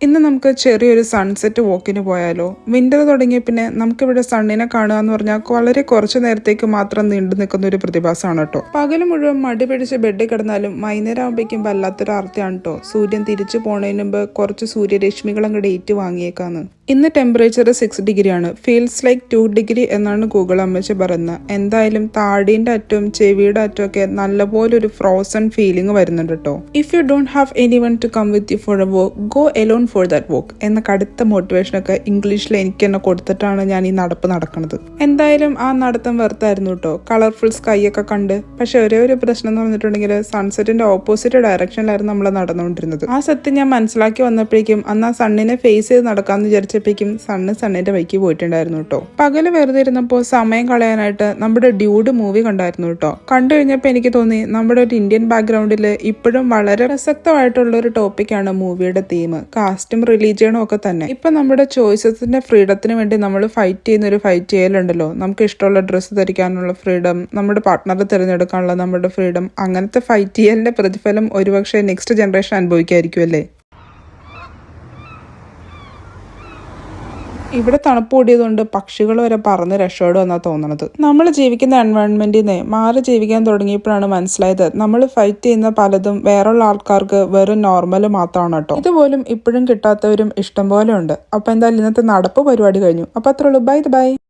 ഇന്ന് നമുക്ക് ചെറിയൊരു സൺസെറ്റ് വോക്കിന് പോയാലോ? വിന്റർ തുടങ്ങിയ പിന്നെ നമുക്കിവിടെ സണ്ണിനെ കാണുക എന്ന് പറഞ്ഞാൽ വളരെ കുറച്ചു നേരത്തേക്ക് മാത്രം നീണ്ടു നിൽക്കുന്ന ഒരു പ്രതിഭാസമാണ് കേട്ടോ. പകല് മുഴുവൻ മടി പിടിച്ച് ബെഡിൽ കിടന്നാലും വൈകുന്നേരം ആകുമ്പോഴേക്കും വല്ലാത്തൊരു ആർത്തിയാണ് കേട്ടോ. സൂര്യൻ തിരിച്ചു പോണതിന് മുമ്പ് കുറച്ച് സൂര്യരശ്മികൾ അങ്ങോട്ട് ഏറ്റ് വാങ്ങിയേക്കാന്ന്. ഇന്ന് ടെമ്പറേച്ചർ 6 ഡിഗ്രിയാണ്. ഫീൽസ് ലൈക്ക് 2 ഡിഗ്രി എന്നാണ് ഗൂഗിൾ അമ്മച്ച് പറയുന്നത്. എന്തായാലും താടീന്റെ അറ്റവും ചെവിയുടെ അറ്റവും ഒക്കെ നല്ലപോലെ ഒരു ഫ്രോസൺ ഫീലിംഗ് വരുന്നുണ്ട് കേട്ടോ. If you don't have anyone to come with you for a walk, go alone for that walk എന്ന കടുത്ത മോട്ടിവേഷനൊക്കെ ഇംഗ്ലീഷിൽ എനിക്ക് തന്നെ കൊടുത്തിട്ടാണ് ഞാൻ ഈ നടപ്പ് നടക്കുന്നത്. എന്തായാലും ആ നടത്തം വെറുത്തായിരുന്നു കേട്ടോ. കളർഫുൾ സ്കൈ ഒക്കെ കണ്ട്. പക്ഷെ ഒരേ ഒരു പ്രശ്നം എന്ന് പറഞ്ഞിട്ടുണ്ടെങ്കിൽ സൺസെറ്റിന്റെ ഓപ്പോസിറ്റ് ഡയറക്ഷനിലായിരുന്നു നമ്മൾ നടന്നുകൊണ്ടിരുന്നത്. ആ സത്യം ഞാൻ മനസ്സിലാക്കി വന്നപ്പോഴേക്കും അന്ന് ആ സണ്ണിനെ ഫേസ് ചെയ്ത് നടക്കാമെന്ന് വിചാരിച്ചപ്പോഴേക്കും സണ്ണിന്റെ വഴിക്ക് പോയിട്ടുണ്ടായിരുന്നു കേട്ടോ. പകല് വെറുതെ ഇരുന്നപ്പോൾ സമയം കളയാനായിട്ട് നമ്മുടെ ഡ്യൂഡ് മൂവി കണ്ടായിരുന്നു കേട്ടോ. കണ്ടു കഴിഞ്ഞപ്പോൾ എനിക്ക് തോന്നി നമ്മുടെ ഒരു ഇന്ത്യൻ ബാക്ക്ഗ്രൗണ്ടിൽ ഇപ്പോഴും വളരെ പ്രസക്തമായിട്ടുള്ള ഒരു ടോപ്പിക്കാണ് മൂവിയുടെ തീം. കാസ്റ്റും റിലീജിയനും ഒക്കെ തന്നെ. ഇപ്പൊ നമ്മുടെ ചോയ്സസിന്റെ ഫ്രീഡത്തിന് വേണ്ടി നമ്മൾ ഫൈറ്റ് ചെയ്യുന്ന ഒരു ഫൈറ്റ് ചെയ്യലുണ്ടല്ലോ. നമുക്ക് ഇഷ്ടമുള്ള ഡ്രസ്സ് ധരിക്കാനുള്ള ഫ്രീഡം, നമ്മുടെ പാർട്ട്ണറെ തിരഞ്ഞെടുക്കാനുള്ള നമ്മുടെ ഫ്രീഡം, അങ്ങനത്തെ ഫൈറ്റ് ചെയ്യലിന്റെ പ്രതിഫലം ഒരുപക്ഷെ നെക്സ്റ്റ് ജനറേഷൻ അനുഭവിക്കായിരിക്കും അല്ലേ. ഇവിടെ തണുപ്പ് കൂടിയതുകൊണ്ട് പക്ഷികൾ വരെ പറന്ന് രക്ഷപ്പെടുമെന്നാണ് തോന്നുന്നത്. നമ്മൾ ജീവിക്കുന്ന എൻവയോൺമെന്റിൽ നിന്ന് മാറി ജീവിക്കാൻ തുടങ്ങിയപ്പോഴാണ് മനസ്സിലായത് നമ്മൾ ഫൈറ്റ് ചെയ്യുന്ന പലതും വേറുള്ള ആൾക്കാർക്ക് വെറും നോർമൽ മാത്രമാണ് കേട്ടോ. ഇതുപോലും ഇപ്പോഴും കിട്ടാത്തവരും ഇഷ്ടം പോലെ ഉണ്ട്. അപ്പൊ എന്തായാലും ഇന്നത്തെ നടപ്പ് പരിപാടി കഴിഞ്ഞു. അപ്പൊ അത്രേ ഉള്ളൂ. ബൈ.